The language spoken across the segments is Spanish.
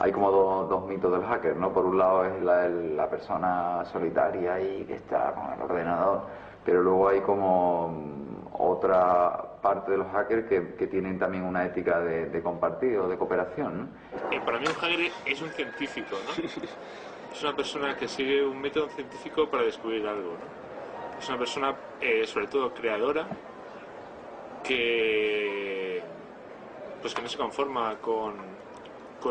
hay como dos mitos del hacker, ¿no? Por un lado es la persona solitaria y que está con el ordenador, pero luego hay como otra parte de los hackers que tienen también una ética de compartir o de cooperación, ¿no? Para mí un hacker es un científico, ¿no? Es una persona que sigue un método científico para descubrir algo, ¿no? Es una persona, sobre todo, creadora, que no se conforma con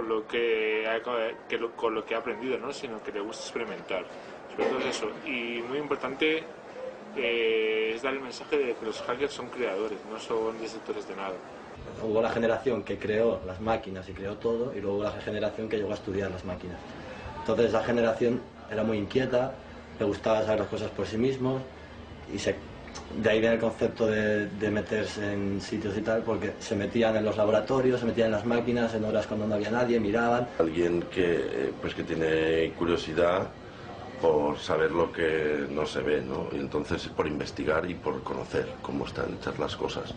lo que ha aprendido, ¿no? Sino que le gusta experimentar. Sobre todo eso. Y muy importante es dar el mensaje de que los hackers son creadores, no son destructores de nada. Hubo la generación que creó las máquinas y creó todo, y luego la generación que llegó a estudiar las máquinas. Entonces esa generación era muy inquieta, le gustaba saber las cosas por sí mismos, y de ahí viene el concepto de meterse en sitios y tal, porque se metían en los laboratorios, se metían en las máquinas en horas cuando no había nadie, miraban. Alguien que tiene curiosidad por saber lo que no se ve, ¿no? Y entonces por investigar y por conocer cómo están hechas las cosas.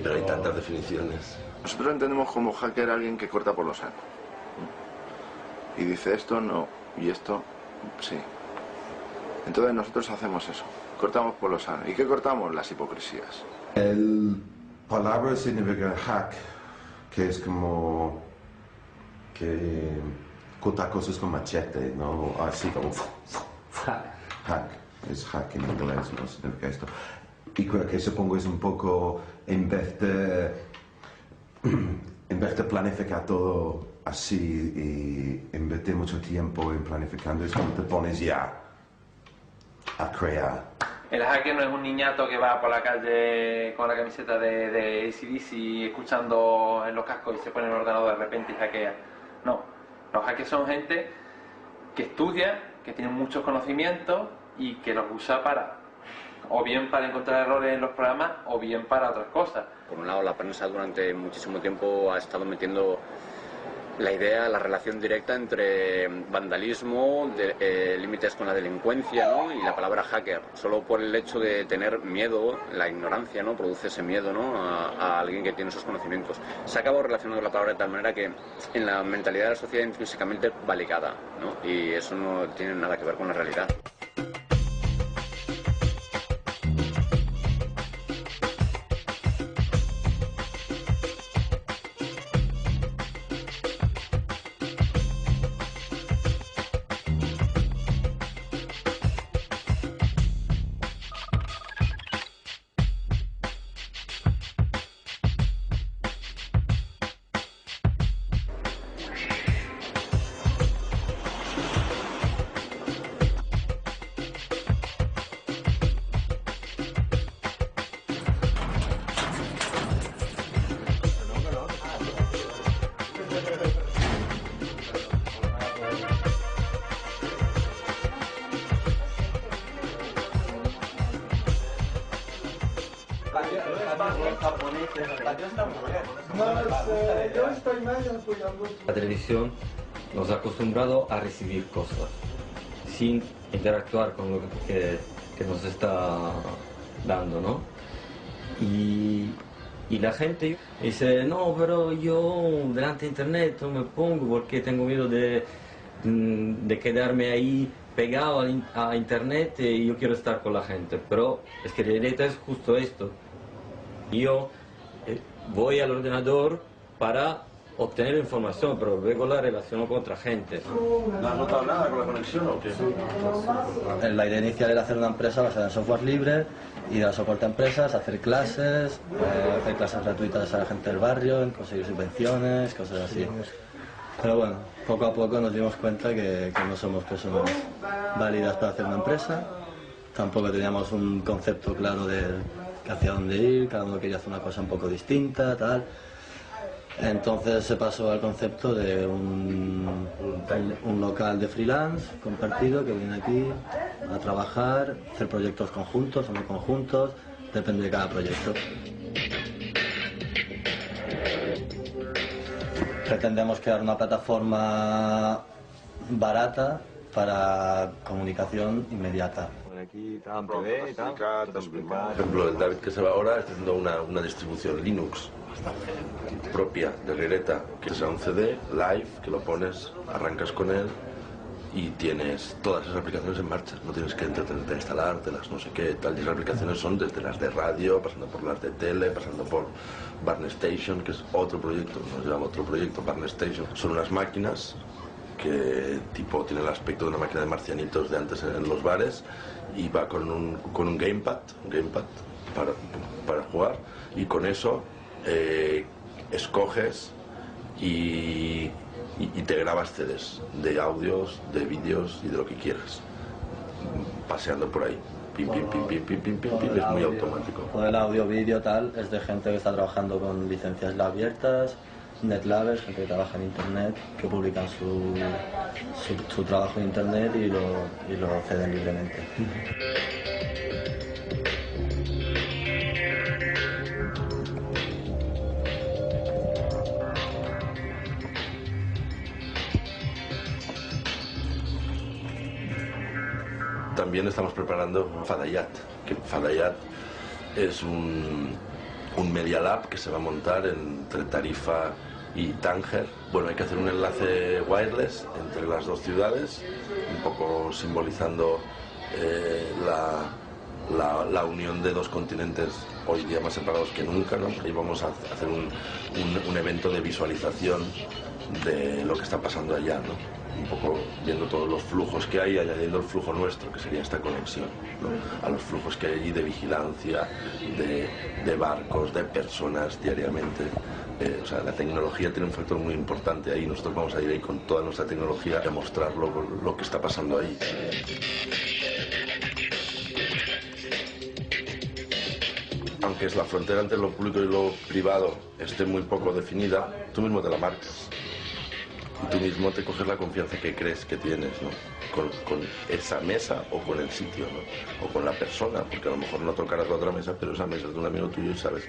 Pero hay tantas definiciones. Nosotros entendemos como hacker a alguien que corta por lo sano. Y dice esto no, y esto sí. Entonces nosotros hacemos eso. Cortamos por lo sano. ¿Y qué cortamos? Las hipocresías. El palabra significa hack, que es como que corta cosas con machete, ¿no? Así como hack. Es hack en inglés, no significa esto. Y creo que supongo es un poco, en vez de planificar todo así y invertir mucho tiempo en planificando, es cuando te pones ya a crear. El hacker no es un niñato que va por la calle con la camiseta de AC/DC escuchando en los cascos y se pone en el ordenador de repente y hackea. No, los hackers son gente que estudia, que tiene muchos conocimientos y que los usa o bien para encontrar errores en los programas o bien para otras cosas. Por un lado, la prensa durante muchísimo tiempo ha estado metiendo la idea, la relación directa entre vandalismo, límites con la delincuencia, ¿no? Y la palabra hacker. Solo por el hecho de tener miedo, la ignorancia, ¿no? Produce ese miedo, ¿no? a alguien que tiene esos conocimientos. Se ha acabado relacionando la palabra de tal manera que en la mentalidad de la sociedad intrínsecamente va ligada, ¿no? Y eso no tiene nada que ver con la realidad. La televisión nos ha acostumbrado a recibir cosas sin interactuar con lo que nos está dando, ¿no? Y la gente dice, no, pero yo delante de internet no me pongo porque tengo miedo de quedarme ahí pegado a internet y yo quiero estar con la gente. Pero es que la realidad es justo esto. Yo voy al ordenador para obtener información, pero luego la relaciono con otra gente. ¿No has notado nada con la conexión o qué? La idea inicial era hacer una empresa basada en software libre y dar soporte a empresas, hacer clases gratuitas a la gente del barrio, conseguir subvenciones, cosas así. Pero bueno, poco a poco nos dimos cuenta que no somos personas válidas para hacer una empresa. Tampoco teníamos un concepto claro de hacia dónde ir, cada uno quería hacer una cosa un poco distinta, tal. Entonces se pasó al concepto de un local de freelance compartido que viene aquí a trabajar, hacer proyectos conjuntos o no conjuntos, depende de cada proyecto. Pretendemos crear una plataforma barata para comunicación inmediata. aquí TV y tal. Por ejemplo, el David que se va ahora está haciendo una distribución Linux propia de Greta, que es un CD live, que lo pones, arrancas con él y tienes todas esas aplicaciones en marcha. No tienes que entretenerte a instalártelas, no sé qué, tal. Y esas aplicaciones son desde las de radio, pasando por las de tele, pasando por Barn Station, que es otro proyecto, nos llama otro proyecto, Barn Station. Son unas máquinas que tipo tiene el aspecto de una máquina de marcianitos de antes en los bares y va con un gamepad para jugar, y con eso escoges y te grabas CDs de audios, de vídeos y de lo que quieras, paseando por ahí. Pim, pim, pim, pim, pim, pim, pim, pim, es muy automático. Todo el audio, vídeo, tal, es de gente que está trabajando con licencias abiertas, netlabers, gente que trabaja en internet, que publican su trabajo en internet y lo ceden libremente. También estamos preparando Fadayat, que Fadayat es un Media Lab que se va a montar entre Tarifa y Tánger. Bueno, hay que hacer un enlace wireless entre las dos ciudades, un poco simbolizando la unión de dos continentes hoy día más separados que nunca, ¿no? Y vamos a hacer un evento de visualización de lo que está pasando allá, ¿no? Un poco viendo todos los flujos que hay, añadiendo el flujo nuestro, que sería esta conexión, ¿no? A los flujos que hay allí de vigilancia, de barcos, de personas diariamente. O sea, la tecnología tiene un factor muy importante ahí. Nosotros vamos a ir ahí con toda nuestra tecnología a mostrar lo que está pasando ahí. Aunque es la frontera entre lo público y lo privado esté muy poco definida, tú mismo te la marcas. Y tú mismo te coges la confianza que crees que tienes, ¿no? Con esa mesa o con el sitio, ¿no? O con la persona, porque a lo mejor no tocarás la otra mesa, pero esa mesa es de un amigo tuyo y sabes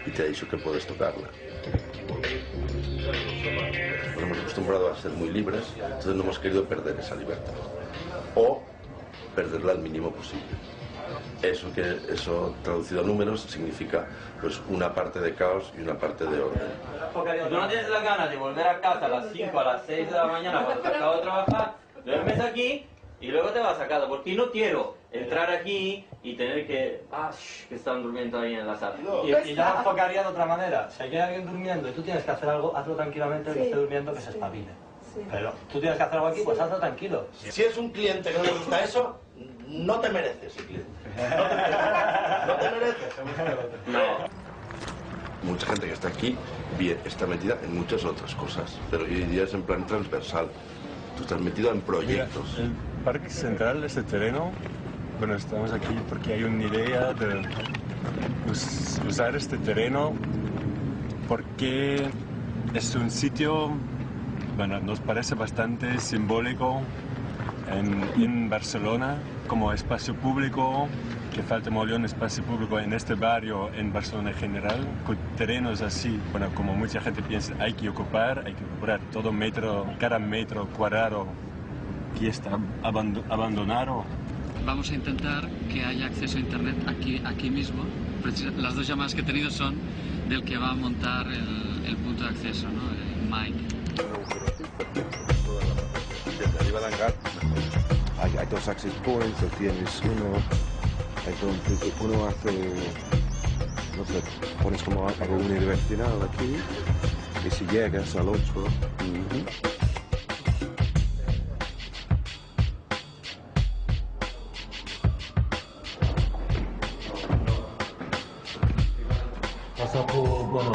y te ha dicho que puedes tocarla. Nos hemos acostumbrado a ser muy libres, entonces no hemos querido perder esa libertad. O perderla al mínimo posible. Eso traducido a números significa pues una parte de caos y una parte de orden. Porque si tú no tienes las ganas de volver a casa a las 5, a las 6 de la mañana cuando te acabo de trabajar, duermes aquí y luego te vas a casa, porque no quiero entrar aquí y tener que están durmiendo ahí en la sala. Y yo lo enfocaría de otra manera. Si hay alguien durmiendo y tú tienes que hacer algo, hazlo tranquilamente, que esté durmiendo, que se espabile. Sí. Pero tú tienes que hacer algo aquí, pues hazlo tranquilo. Si es un cliente que no le gusta eso, no te mereces el cliente. No te mereces. No. Mucha gente que está aquí está metida en muchas otras cosas, pero hoy día es en plan transversal. Tú estás metido en proyectos. Mira, el Parque Central, este terreno, bueno, estamos aquí porque hay una idea de usar este terreno porque es un sitio, bueno, nos parece bastante simbólico en Barcelona como espacio público, que falta mogollón espacio público en este barrio, en Barcelona en general, con terrenos así, bueno, como mucha gente piensa, hay que ocupar todo cada metro cuadrado que está abandonado. Vamos a intentar que haya acceso a internet aquí mismo. Las dos llamadas que he tenido son del que va a montar el punto de acceso, ¿no? El Mike. Hay dos access points, o tienes uno, entonces uno hace, no sé, pones como algo unidireccional aquí, y si llegas al otro, pasa por, bueno,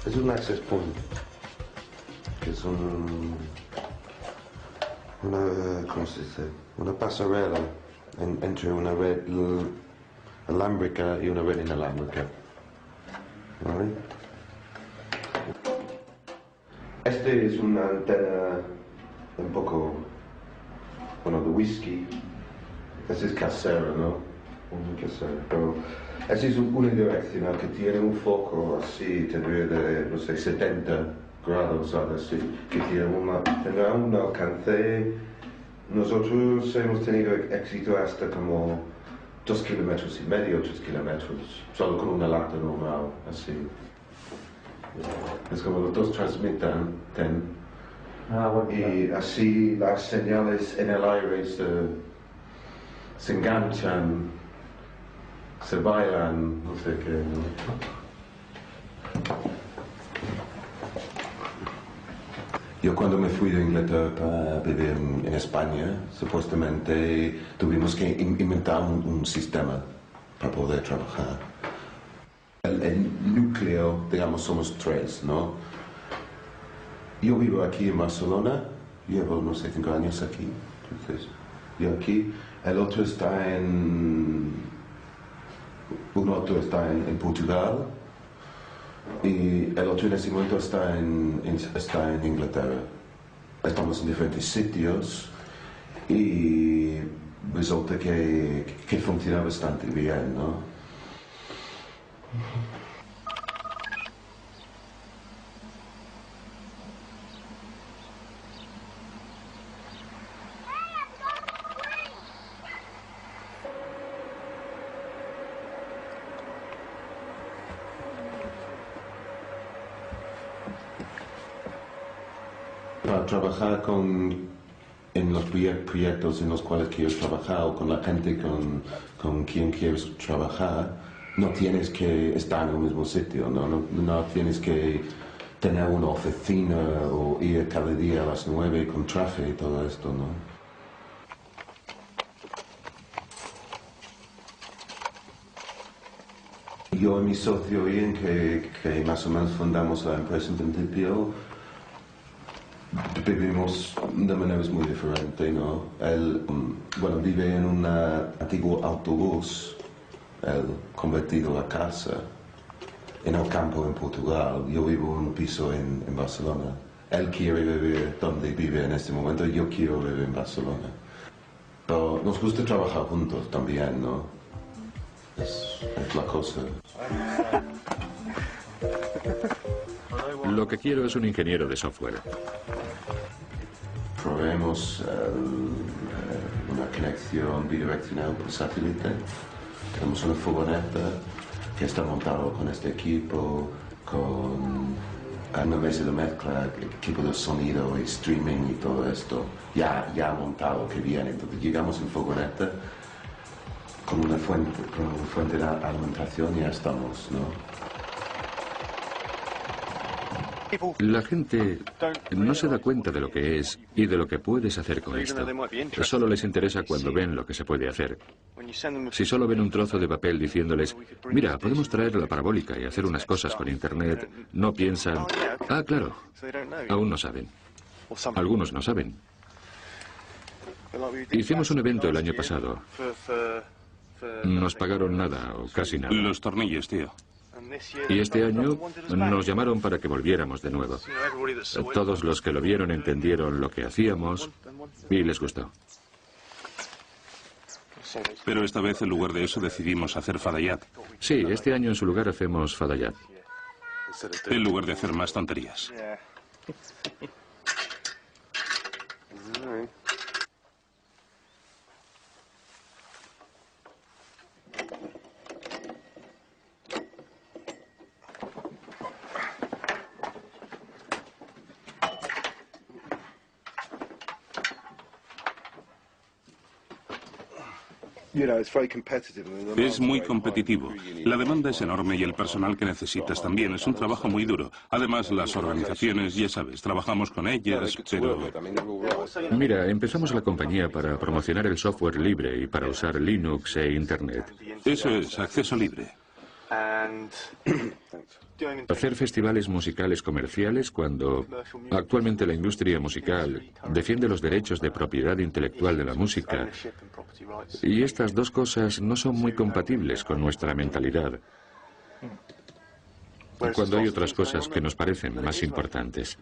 es un access point, que es ¿cómo se dice? Una pasarela entre una red alámbrica y una red inalámbrica. ¿Vale? Este es una antena un poco, bueno, de whisky. Este es casero, ¿no? Muy casero, pero este es unidireccional que tiene un foco así, tendría de, no sé, 70 grados, algo así, que tendrá un alcance. Nosotros hemos tenido éxito hasta como 2,5 kilómetros, 3 kilómetros, solo con una lata normal, así. Es como los dos transmiten y así las señales en el aire se enganchan, se bailan, no sé qué, ¿no? Yo cuando me fui de Inglaterra para vivir en España, supuestamente tuvimos que inventar un sistema para poder trabajar. El núcleo, digamos, somos 3, ¿no? Yo vivo aquí en Barcelona, llevo, no sé, 5 años aquí, entonces, yo aquí, el otro está en Portugal, y el otro en ese momento está en Inglaterra. Estamos en diferentes sitios y resulta que funciona bastante bien, ¿no? Para trabajar en los proyectos en los cuales quieres trabajar o con la gente con quien quieres trabajar, no tienes que estar en el mismo sitio, no tienes que tener una oficina o ir cada día a las 9 con tráfico y todo esto, ¿no? Yo y mi socio Ian, que más o menos fundamos la empresa en principio, vivimos de maneras muy diferentes, ¿no? Él, bueno, vive en un antiguo autobús, él convertido a casa, en el campo en Portugal. Yo vivo en un piso en Barcelona. Él quiere vivir donde vive en este momento, yo quiero vivir en Barcelona. Pero nos gusta trabajar juntos también, ¿no? Es la cosa. Lo que quiero es un ingeniero de software. Proveemos una conexión bidireccional por satélite. Tenemos una furgoneta que está montado con este equipo, con una mesa de mezcla, equipo de sonido y streaming y todo esto ya montado que viene. Entonces llegamos en furgoneta con una fuente de alimentación y ya estamos, ¿no? La gente no se da cuenta de lo que es y de lo que puedes hacer con esto. Solo les interesa cuando ven lo que se puede hacer. Si solo ven un trozo de papel diciéndoles, mira, podemos traer la parabólica y hacer unas cosas con Internet, no piensan, ah, claro, aún no saben. Algunos no saben. Hicimos un evento el año pasado. Nos pagaron nada o casi nada. Los tornillos, tío. Y este año nos llamaron para que volviéramos de nuevo. Todos los que lo vieron entendieron lo que hacíamos y les gustó. Pero esta vez, en lugar de eso, decidimos hacer Fadayat. Sí, este año en su lugar hacemos Fadayat. En lugar de hacer más tonterías. Es muy competitivo. La demanda es enorme y el personal que necesitas también. Es un trabajo muy duro. Además, las organizaciones, ya sabes, trabajamos con ellas, pero... Mira, empezamos la compañía para promocionar el software libre y para usar Linux e Internet. Eso es, acceso libre. Hacer festivales musicales comerciales cuando actualmente la industria musical defiende los derechos de propiedad intelectual de la música. Y estas dos cosas no son muy compatibles con nuestra mentalidad. cuando hay otras cosas que nos parecen más importantes.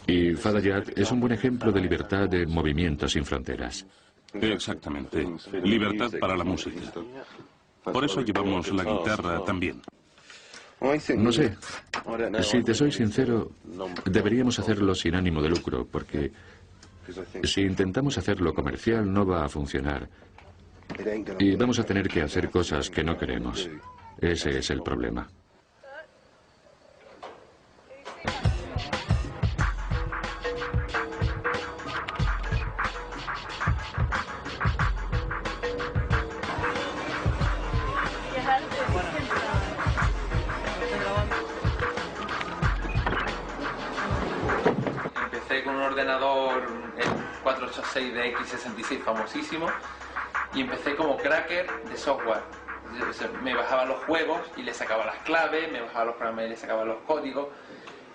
Y Fadayat es un buen ejemplo de libertad de movimiento sin fronteras. Exactamente. Libertad para la música. Por eso llevamos la guitarra también. No sé, si te soy sincero, deberíamos hacerlo sin ánimo de lucro, porque si intentamos hacerlo comercial no va a funcionar. Y vamos a tener que hacer cosas que no queremos. Ese es el problema. Empecé con un ordenador, el 486 de X66 famosísimo, y empecé como cracker de software. Me bajaba los juegos y le sacaba las claves, me bajaba los programas y le sacaba los códigos,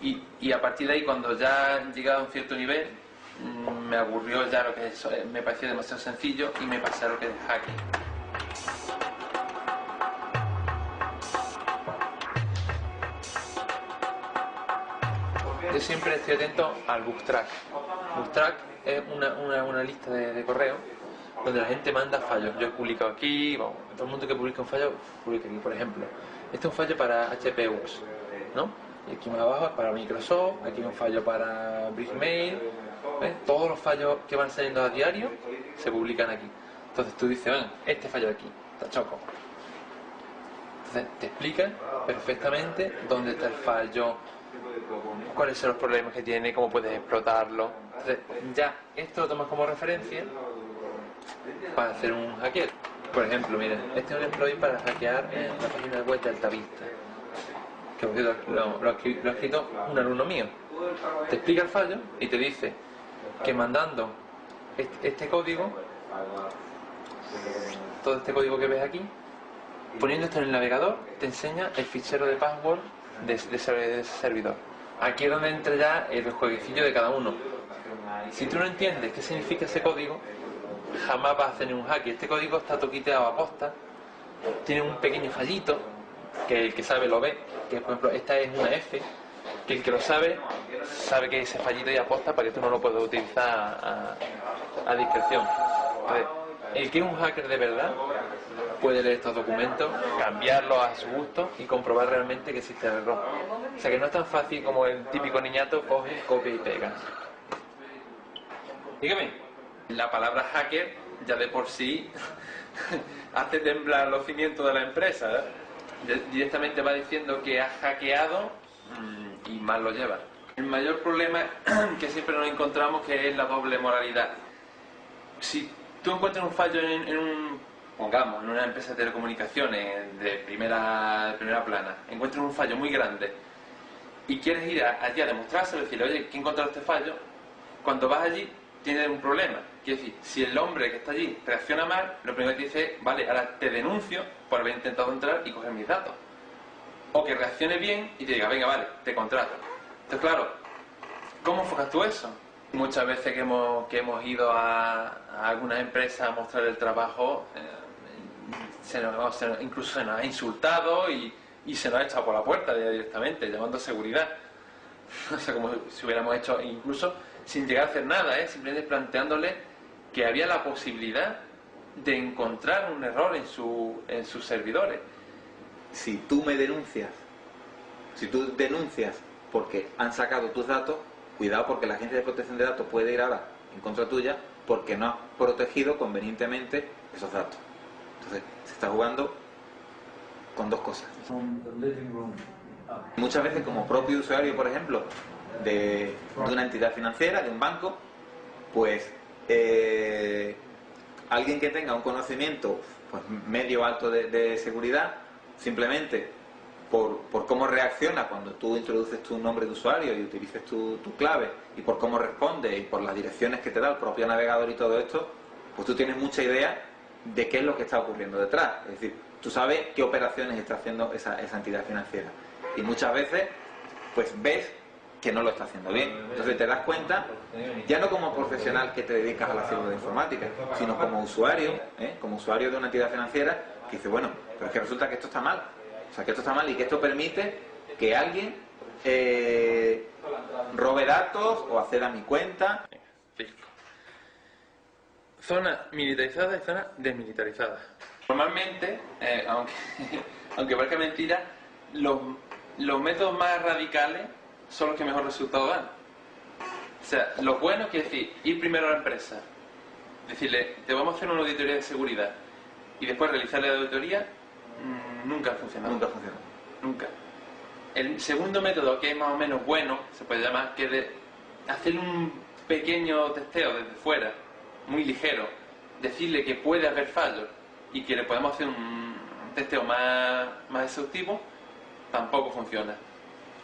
y a partir de ahí, cuando ya llegaba a un cierto nivel, me aburrió ya lo que es, me parecía demasiado sencillo y me pasé a lo que es hacking. Yo siempre estoy atento al Booktrack. Booktrack es una lista de correo donde la gente manda fallos. Yo he publicado aquí, bueno, todo el mundo que publica un fallo, publica aquí. Por ejemplo, este es un fallo para HP Books, ¿no? Y aquí más abajo es para Microsoft, aquí hay un fallo para Brickmail, ¿ves? Todos los fallos que van saliendo a diario se publican aquí. Entonces tú dices, bueno, este fallo de aquí, está choco. Entonces te explican perfectamente dónde está el fallo, cuáles son los problemas que tiene, cómo puedes explotarlo. Entonces ya esto lo tomas como referencia para hacer un hackeo. Por ejemplo, miren, este es un exploit para hackear en la página web de Altavista, que lo ha escrito un alumno mío. Te explica el fallo y te dice que mandando este código, todo este código que ves aquí, poniendo esto en el navegador, te enseña el fichero de password de ese servidor. Aquí es donde entra ya el jueguecillo de cada uno. Si tú no entiendes qué significa ese código, jamás vas a hacer un hack. Este código está toquiteado a posta, tiene un pequeño fallito, que el que sabe lo ve, que por ejemplo esta es una F, que el que lo sabe que ese fallito ya aposta para que tú no lo puedas utilizar a discreción. Entonces, el que es un hacker de verdad puede leer estos documentos, cambiarlos a su gusto y comprobar realmente que existe el error. O sea que no es tan fácil como el típico niñato coge, copia y pega. Dígame, la palabra hacker ya de por sí hace temblar los cimientos de la empresa, ¿eh? Directamente va diciendo que has hackeado y mal lo lleva. El mayor problema que siempre nos encontramos que es la doble moralidad. Si tú encuentras un fallo pongamos, en una empresa de telecomunicaciones de primera plana, encuentras un fallo muy grande y quieres ir allí a demostrárselo, decirle, oye, ¿quién encontró este fallo? Cuando vas allí tienes un problema. Quiere decir, si el hombre que está allí reacciona mal, lo primero que te dice es, vale, ahora te denuncio por haber intentado entrar y coger mis datos. O que reaccione bien y te diga, venga, vale, te contrato. Entonces, claro, ¿cómo enfocas tú eso? Muchas veces que hemos ido a algunas empresas a mostrar el trabajo, incluso se nos ha insultado y se nos ha echado por la puerta directamente, llamando a seguridad. O sea, como si hubiéramos hecho, incluso sin llegar a hacer nada, simplemente planteándole que había la posibilidad de encontrar un error en sus servidores. Si tú denuncias porque han sacado tus datos, cuidado, porque la agencia de protección de datos puede ir ahora en contra tuya porque no has protegido convenientemente esos datos. Entonces, se está jugando con dos cosas. Muchas veces, como propio usuario, por ejemplo, de una entidad financiera, de un banco, pues alguien que tenga un conocimiento pues, medio alto de seguridad, simplemente por cómo reacciona cuando tú introduces tu nombre de usuario y utilices tu clave, y por cómo responde y por las direcciones que te da el propio navegador y todo esto, pues tú tienes mucha idea de qué es lo que está ocurriendo detrás. Es decir, tú sabes qué operaciones está haciendo esa entidad financiera, y muchas veces pues ves que no lo está haciendo bien. Entonces te das cuenta, ya no como profesional que te dedicas a la ciberinformática, sino como usuario de una entidad financiera, que dice, bueno, pero es que resulta que esto está mal. O sea, que esto está mal y que esto permite que alguien robe datos o acceda a mi cuenta. Zona militarizada y zona desmilitarizada. Normalmente, aunque parezca mentira, los métodos más radicales son los que mejor resultado dan. O sea, lo bueno quiere decir ir primero a la empresa, decirle, te vamos a hacer una auditoría de seguridad y después realizar la auditoría, nunca ha funcionado. Nunca ha funcionado. Nunca. El segundo método, que es más o menos bueno, se puede llamar, que es de hacer un pequeño testeo desde fuera, muy ligero, decirle que puede haber fallos y que le podemos hacer un testeo más exhaustivo, tampoco funciona.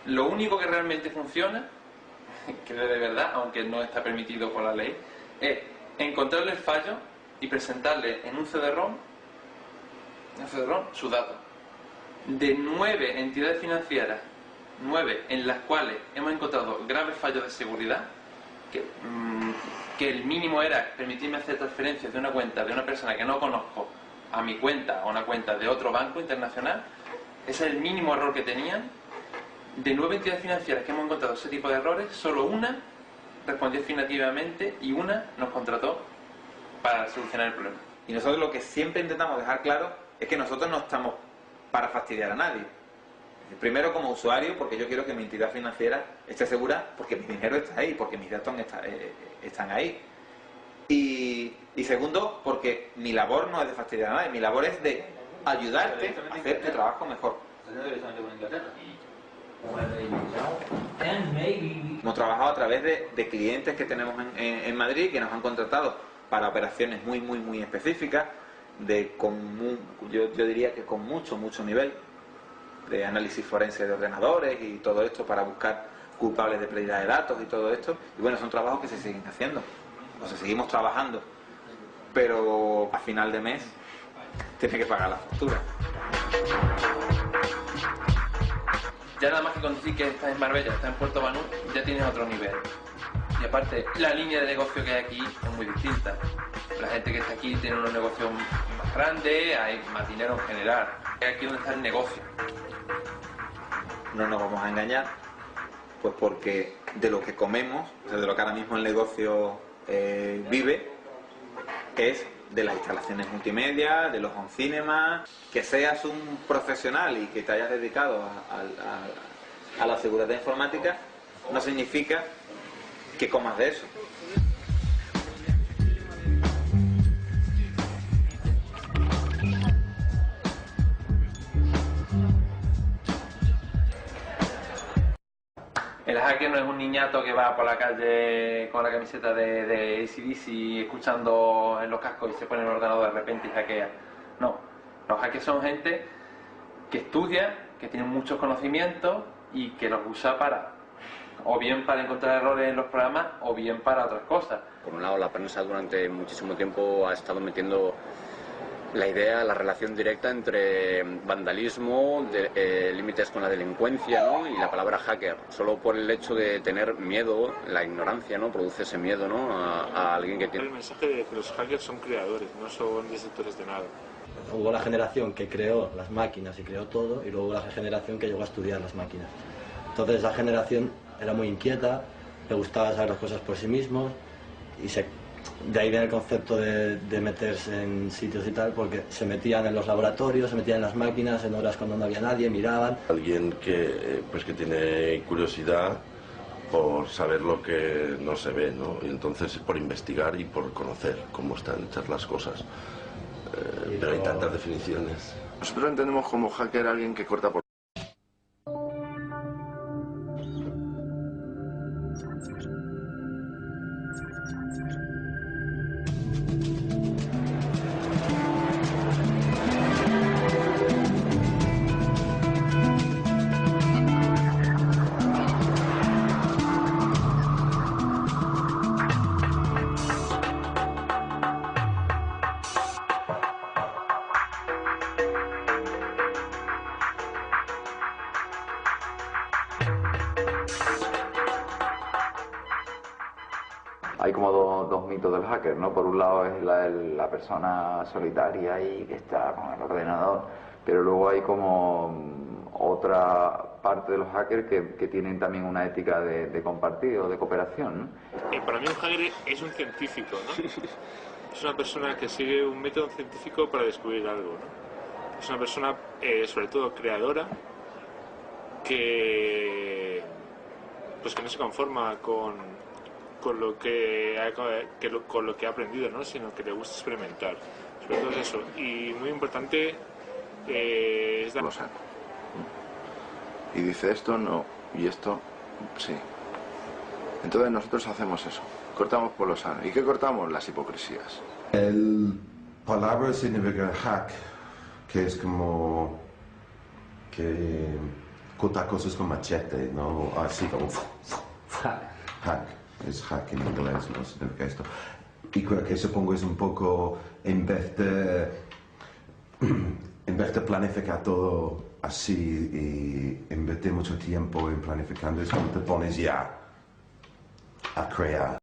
Lo único que realmente funciona, que de verdad, aunque no está permitido por la ley, es encontrarle el fallo y presentarle en un CD-ROM sus datos. De 9 entidades financieras, 9 en las cuales hemos encontrado graves fallos de seguridad, que el mínimo era permitirme hacer transferencias de una cuenta de una persona que no conozco a mi cuenta o a una cuenta de otro banco internacional. Ese es el mínimo error que tenían. De 9 entidades financieras que hemos encontrado ese tipo de errores, solo una respondió afirmativamente y una nos contrató para solucionar el problema. Y nosotros lo que siempre intentamos dejar claro es que nosotros no estamos para fastidiar a nadie. Primero, como usuario, porque yo quiero que mi entidad financiera esté segura, porque mi dinero está ahí, porque mis datos están ahí. Y segundo, porque mi labor no es de fastidiar a nadie, mi labor es de ayudarte a hacer tu trabajo mejor. Hemos trabajado a través de clientes que tenemos en Madrid, que nos han contratado para operaciones muy específicas, yo diría que con mucho nivel de análisis forense de ordenadores y todo esto para buscar culpables de pérdida de datos y todo esto. Y bueno, son trabajos que se siguen haciendo, o sea, seguimos trabajando, pero a final de mes tiene que pagar la factura. Ya nada más que con decir que estás en Marbella, estás en Puerto Banús, ya tienes otro nivel. Y aparte, la línea de negocio que hay aquí es muy distinta. La gente que está aquí tiene unos negocios más grandes, hay más dinero en general. Es aquí donde está el negocio. No nos vamos a engañar, pues porque de lo que comemos, o sea, de lo que ahora mismo el negocio vive, es de las instalaciones multimedia, de los home cinemas. Que seas un profesional y que te hayas dedicado a la seguridad informática no significa que comas de eso. El hacker no es un niñato que va por la calle con la camiseta de AC/DC escuchando en los cascos y se pone en el ordenador de repente y hackea. No, los hackers son gente que estudia, que tiene muchos conocimientos y que los usa o bien para encontrar errores en los programas o bien para otras cosas. Por un lado, la prensa durante muchísimo tiempo ha estado metiendo la idea, la relación directa entre vandalismo, límites con la delincuencia, ¿no? Y la palabra hacker. Solo por el hecho de tener miedo, la ignorancia, ¿no? Produce ese miedo, ¿no? A alguien que tiene... El mensaje de que los hackers son creadores, no son destructores de nada. Hubo la generación que creó las máquinas y creó todo, y luego la generación que llegó a estudiar las máquinas. Entonces esa generación era muy inquieta, le gustaba saber las cosas por sí mismos, y de ahí viene el concepto de meterse en sitios y tal, porque se metían en los laboratorios, se metían en las máquinas en horas cuando no había nadie, miraban. Alguien que tiene curiosidad por saber lo que no se ve, ¿no? Y entonces por investigar y por conocer cómo están hechas las cosas. Pero hay tantas definiciones. Nosotros entendemos como hacker a alguien que corta por... Hay como dos mitos del hacker, ¿no? Por un lado es la persona solitaria y que está con el ordenador, pero luego hay como otra parte de los hackers que tienen también una ética de compartir o de cooperación, ¿no? Para mí un hacker es un científico, ¿no? Es una persona que sigue un método científico para descubrir algo, ¿no? Es una persona sobre todo creadora que no se conforma con lo que ha aprendido, ¿no? Sino que le gusta experimentar. Sobre todo es eso. Y muy importante es dar... Y dice esto no, y esto sí. Entonces nosotros hacemos eso. Cortamos por lo sano. ¿Y qué cortamos? Las hipocresías. El palabra significa hack, que es como que corta cosas con machete, ¿no? Así como hack. Es hack en inglés, no significa esto. Y creo que supongo es un poco en vez de planificar todo así y invertir mucho tiempo en planificando, es como te pones ya a crear.